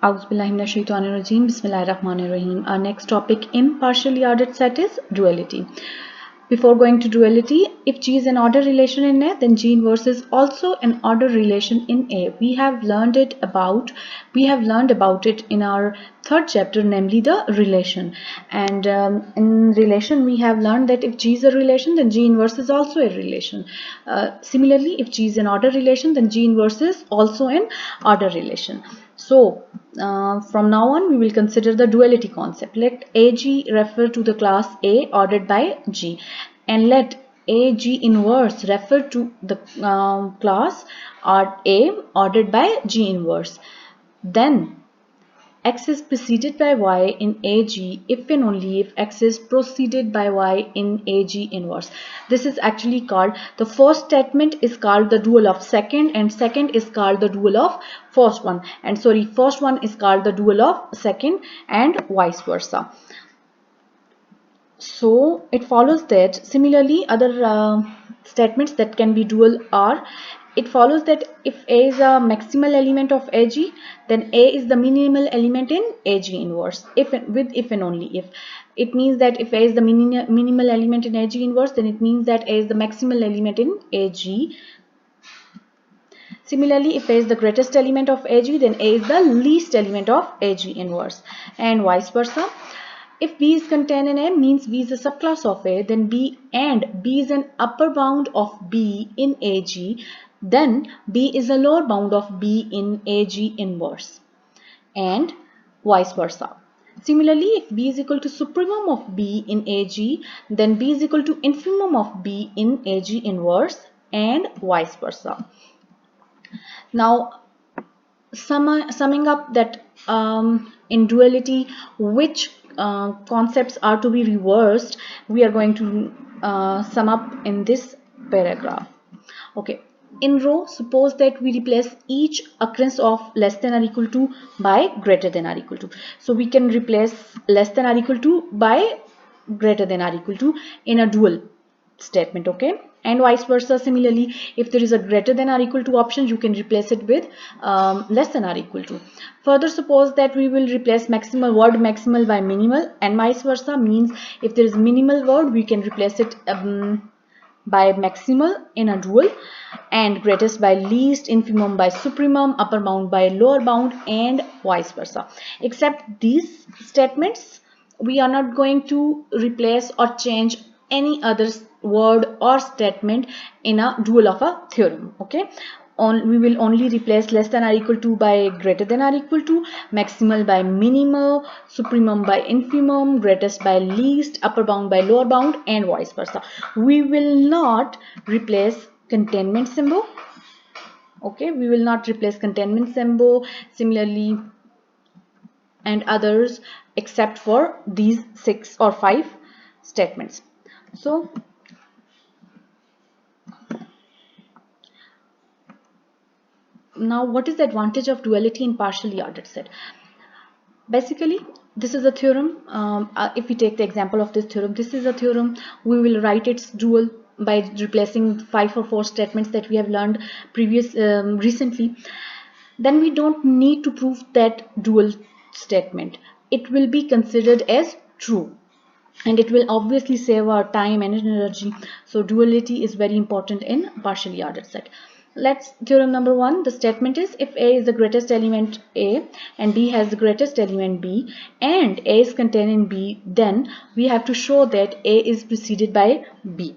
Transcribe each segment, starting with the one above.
Auzubillahiminash-shaytanir-rajim. Bismillahir-rahmanir-rahim. Our next topic in partially ordered set is duality. Before going to duality, if G is an order relation in A, then G inverse is also an order relation in A. We have learned about it in our third chapter, namely the relation. And in relation, we have learned that if G is a relation, then G inverse is also a relation. Similarly, if G is an order relation, then G inverse is also an order relation. So from now on, we will consider the duality concept. Let AG refer to the class A ordered by G, and let AG inverse refer to the class A ordered by G inverse. Then X is preceded by Y in AG if and only if X is preceded by Y in AG inverse. This is actually called, the first statement is called the dual of second, and second is called the dual of first one. And sorry, first one is called the dual of second, and vice versa. So it follows that similarly other statements that can be dual are, it follows that if A is a maximal element of AG, then A is the minimal element in AG inverse, if and only if. It means that if A is the minimal element in AG inverse, then it means that A is the maximal element in AG. Similarly, if A is the greatest element of AG, then A is the least element of AG inverse, and vice versa. If B is contained in A, means B is a subclass of A, then B is an upper bound of B in AG, then B is a lower bound of B in AG inverse, and vice versa. Similarly, if B is equal to supremum of B in AG, then B is equal to infimum of B in AG inverse, and vice versa. Now, summing up that in duality, which concepts are to be reversed, we are going to sum up in this paragraph. Okay, in row, suppose that we replace each occurrence of less than or equal to by greater than or equal to. So we can replace less than or equal to by greater than or equal to in a dual statement. Okay, and vice versa. Similarly, if there is a greater than or equal to option, you can replace it with less than or equal to. Further, suppose that we will replace maximal by minimal, and vice versa, means if there is minimal word, we can replace it by maximal in a dual, and greatest by least, infimum by supremum, upper bound by lower bound, and vice versa. Except these statements, we are not going to replace or change any other word or statement in a dual of a theorem. Okay, we will only replace less than or equal to by greater than or equal to, maximal by minimal, supremum by infimum, greatest by least, upper bound by lower bound, and vice versa. We will not replace containment symbol. Okay, we will not replace containment symbol, similarly, and others, except for these 6 or 5 statements. So now, what is the advantage of duality in partially ordered set? Basically, this is a theorem. If we take the example of this theorem, this is a theorem. We will write its dual by replacing 5 or 4 statements that we have learned recently. Then we don't need to prove that dual statement. It will be considered as true, and it will obviously save our time and energy. So duality is very important in partially ordered set. Let's theorem number 1. The statement is, if A is the greatest element A and B has the greatest element B, and A is contained in B, then we have to show that A is preceded by B.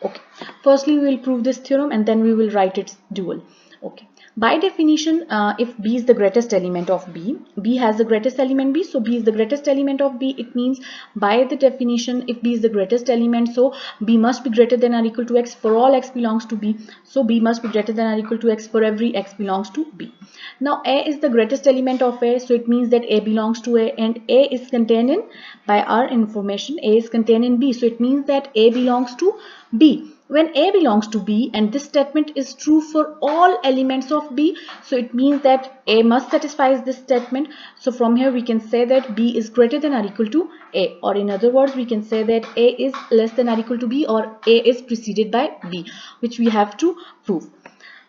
Okay, firstly we will prove this theorem and then we will write its dual. Okay, by definition, if B is the greatest element of B, B has the greatest element B, so B is the greatest element of B. It means, by the definition, if B is the greatest element, so B must be greater than or equal to X for all X belongs to B. So B must be greater than or equal to X for every X belongs to B. Now A is the greatest element of A, so it means that A belongs to A, and A is contained in, by our information, A is contained in B, so it means that A belongs to B. When A belongs to B, and this statement is true for all elements of B, so it means that A must satisfy this statement. So from here we can say that B is greater than or equal to A, or in other words we can say that A is less than or equal to B, or A is preceded by B, which we have to prove.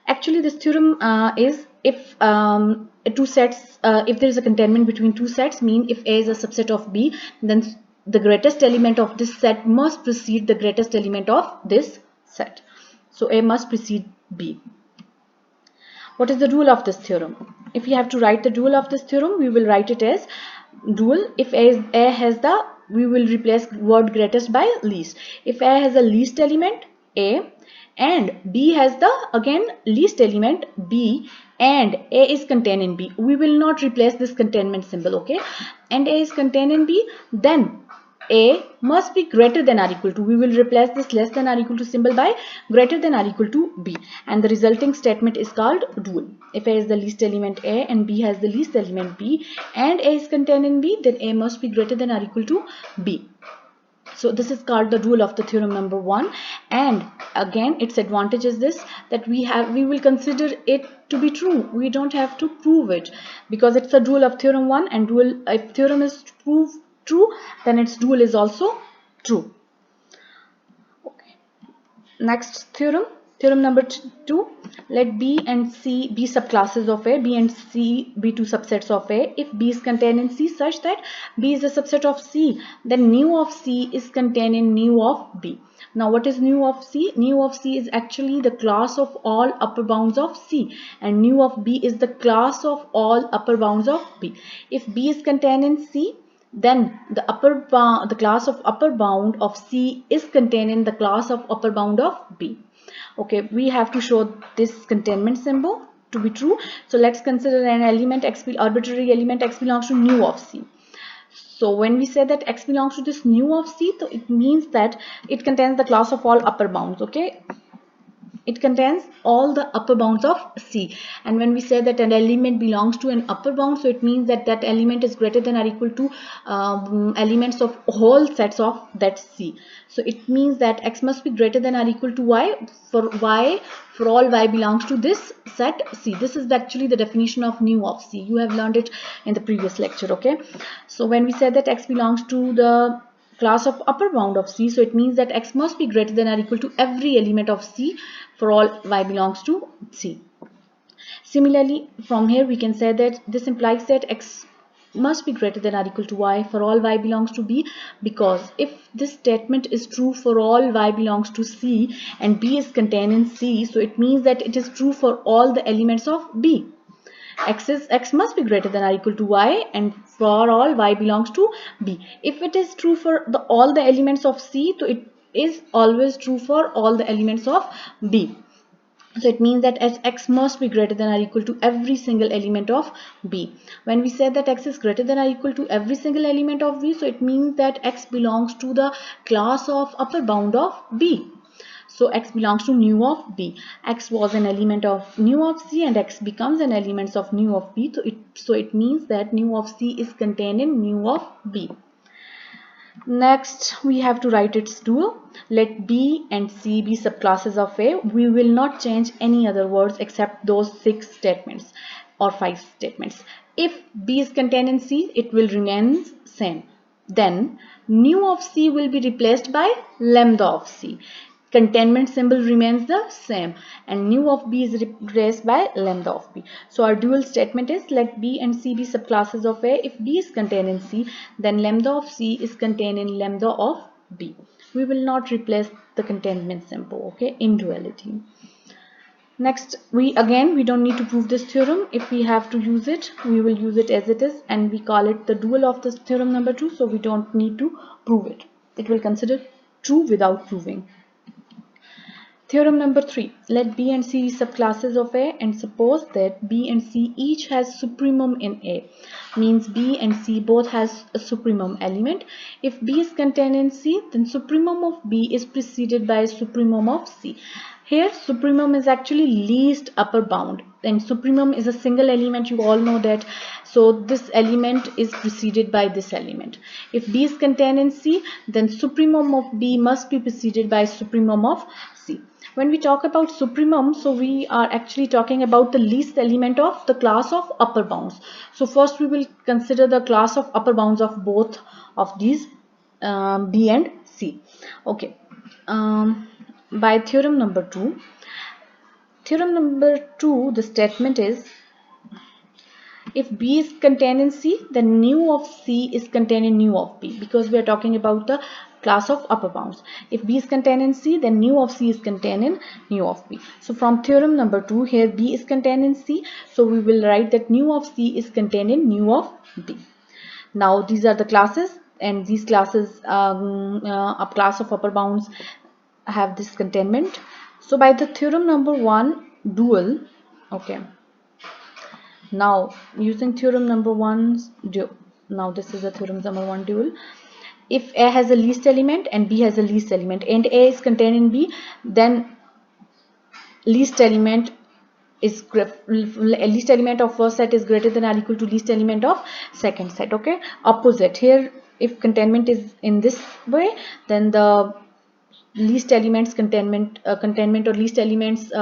Actually, this theorem is if two sets, if there is a containment between two sets, mean if A is a subset of B, then the greatest element of this set must precede the greatest element of this set. So A must precede B. What is the rule of this theorem? If you have to write the rule of this theorem, we will write it as rule. If A has the, we will replace word greatest by least. If A has a least element A and B has the again least element B and A is contained in B, we will not replace this containment symbol, okay? And A is contained in B, then A must be greater than or equal to, we will replace this less than or equal to symbol by greater than or equal to B, and the resulting statement is called rule. If A is the least element A and B has the least element B and A is contained in B, then A must be greater than or equal to B. So this is called the rule of the theorem number 1, and again its advantage is this, that we will consider it to be true. We don't have to prove it because it's a rule of theorem 1, and rule, if theorem is proved true, then its rule is also true. Okay. Next theorem, theorem number 2. Let B and C be subclasses of A, B and C be two subsets of A. If B is contained in C such that B is a subset of C, then nu of C is contained in nu of B. Now what is nu of C? Nu of C is actually the class of all upper bounds of C, and nu of B is the class of all upper bounds of B. If B is contained in C, then the class of upper bound of C is contained in the class of upper bound of B. Okay, we have to show this containment symbol to be true. So let's consider an element x, arbitrary element x belongs to nu of C. So when we say that x belongs to this nu of C, so it means that it contains the class of all upper bounds, okay? It contains all the upper bounds of C, and when we say that an element belongs to an upper bound, so it means that that element is greater than or equal to elements of whole sets of that C. So it means that x must be greater than or equal to y for all y belongs to this set C. This is actually the definition of nu of C. You have learned it in the previous lecture, okay? So when we say that x belongs to the class of upper bound of C, so it means that x must be greater than or equal to every element of C for all y belongs to C. Similarly, from here we can say that this implies that x must be greater than or equal to y for all y belongs to B, because if this statement is true for all y belongs to C and B is contained in C, so it means that it is true for all the elements of B. X must be greater than or equal to y, and for all y belongs to B. If it is true for all the elements of C, so it is always true for all the elements of B. So it means that x must be greater than or equal to every single element of B. When we say that x is greater than or equal to every single element of B, so it means that x belongs to the class of upper bound of B. So x belongs to nu of B. X was an element of nu of C and x becomes an element of nu of B. So it means that nu of C is contained in nu of B. Next, we have to write its rule. Let B and C be subclasses of A. We will not change any other words except those 6 statements or 5 statements. If B is contained in C, it will remain same. Then nu of C will be replaced by lambda of C. Containment symbol remains the same, and nu of B is replaced by lambda of B. So our dual statement is let B and C be subclasses of A. If B is contained in C, then lambda of C is contained in lambda of B. We will not replace the containment symbol, okay, in duality. Next, we don't need to prove this theorem. If we have to use it, we will use it as it is, and we call it the dual of this theorem number 2, so we don't need to prove it. It will consider true without proving. Theorem number 3. Let B and C be subclasses of A, and suppose that B and C each has supremum in A. Means B and C both has a supremum element. If B is contained in C, then supremum of B is preceded by supremum of C. Here supremum is actually least upper bound, and supremum is a single element, you all know that. So this element is preceded by this element. If B is contained in C, then supremum of B must be preceded by supremum of C. When we talk about supremum, so we are actually talking about the least element of the class of upper bounds. So first we will consider the class of upper bounds of both of these B and C. Okay. By theorem number 2. Theorem number 2, the statement is If B is contained in C, then nu of C is contained in nu of B, because we are talking about the class of upper bounds. If B is contained in C, then nu of C is contained in nu of B. So from theorem number 2, here B is contained in C, so we will write that nu of C is contained in nu of B. Now these are the classes, and these classes, a class of upper bounds have this containment. So by the theorem number 1 dual, okay, now using theorem number 1's dual, now this is a theorem number 1 dual. If A has a least element and B has a least element, and A is contained in B, then least element of first set is greater than or equal to least element of second set. Okay, opposite here, if containment is in this way, then the least elements containment or least elements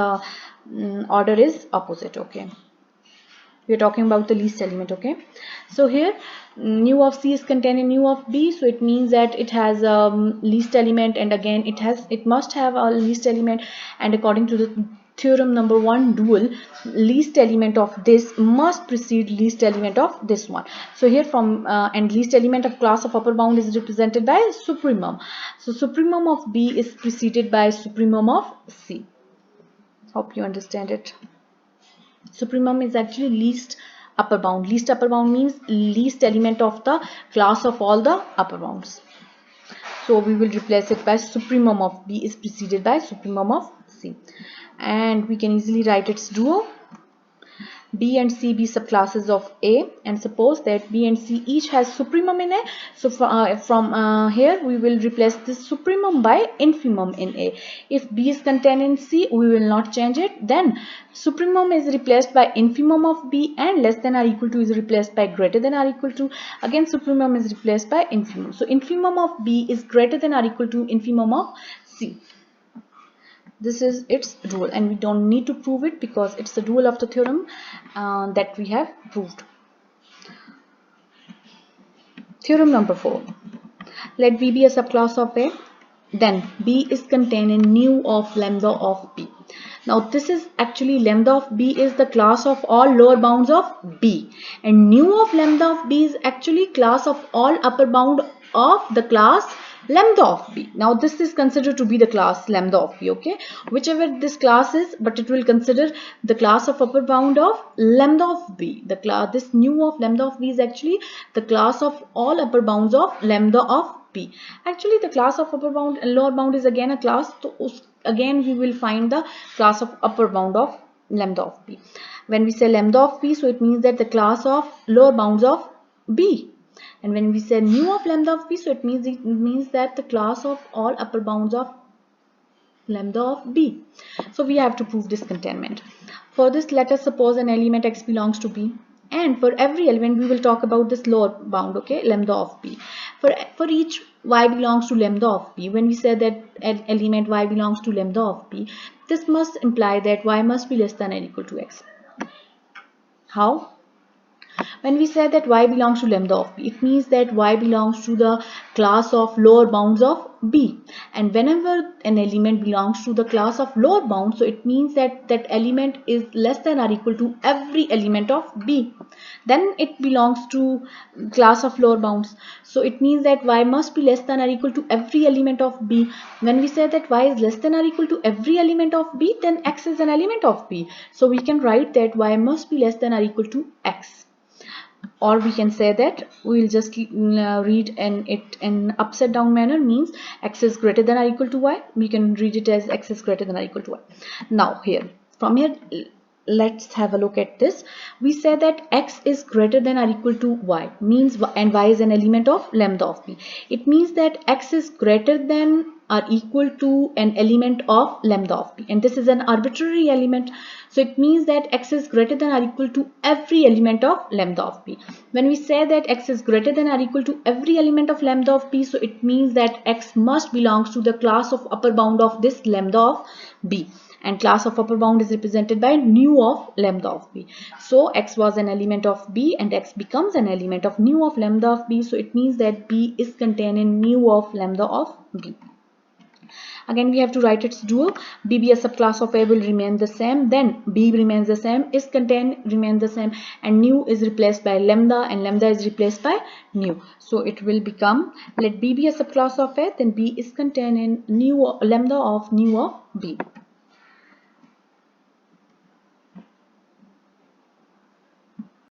order is opposite. Okay, we are talking about the least element. Okay, so here nu of C is contained in nu of B, so it means that it has least element, and again it must have a least element, and according to the theorem number 1 dual, least element of this must precede least element of this one. So here from and least element of class of upper bound is represented by supremum. So supremum of B is preceded by supremum of C. Hope you understand it. Supremum is actually least upper bound. Least upper bound means least element of the class of all the upper bounds. So we will replace it by supremum of B is preceded by supremum of C. And we can easily write its duo. B and C be subclasses of A, and suppose that B and C each has supremum in A. So from here we will replace this supremum by infimum in A. If B is contained in C, we will not change it. Then supremum is replaced by infimum of B, and less than or equal to is replaced by greater than or equal to. Again supremum is replaced by infimum. So infimum of B is greater than or equal to infimum of C. This is its dual, and we don't need to prove it because it's the dual of the theorem that we have proved. Theorem number 4. Let B be a subclass of A, then B is contained in nu of lambda of B. Now this is actually lambda of B is the class of all lower bounds of B, and nu of lambda of B is actually class of all upper bound of the class lambda of B. Now this is considered to be the class lambda of B. Okay, whichever this class is, but it will consider the class of upper bound of lambda of B. The class, this nu of lambda of B is actually the class of all upper bounds of lambda of B. Actually the class of upper bound and lower bound is again a class, so again we will find the class of upper bound of lambda of B. When we say lambda of B, so it means that the class of lower bounds of B. And when we say nu of lambda of B, so it means that the class of all upper bounds of lambda of B. So we have to prove this containment. For this, let us suppose an element X belongs to B, and for every element we will talk about this lower bound, okay, lambda of B. For each Y belongs to lambda of B, when we say that an element Y belongs to lambda of B, this must imply that Y must be less than or equal to X. How? When we say that Y belongs to lambda of B, it means that Y belongs to the class of lower bounds of B. And whenever an element belongs to the class of lower bound, so it means that that element is less than or equal to every element of B. Then it belongs to class of lower bounds. So it means that Y must be less than or equal to every element of B. When we say that Y is less than or equal to every element of B, then X is an element of B. So we can write that Y must be less than or equal to X. Or we can say that we will just read it in upside down manner, means X is greater than or equal to Y. We can read it as X is greater than or equal to Y. Now from here let's have a look at this. We say that X is greater than or equal to Y, means, and Y is an element of lambda of B. It means that X is greater than or equal to an element of lambda of B, and this is an arbitrary element. So it means that X is greater than or equal to every element of lambda of B. When we say that X is greater than or equal to every element of lambda of B, so it means that X must belongs to the class of upper bound of this lambda of B. And class of upper bound is represented by nu of lambda of B. So X was an element of B, and X becomes an element of nu of lambda of B. So it means that B is contained in nu of lambda of B. Again we have to write its dual. B be a subclass of A will remain the same, then B remains the same, is contained remains the same, and nu is replaced by lambda and lambda is replaced by nu. So it will become, let B be a subclass of A, then B is contained in nu lambda of nu of B.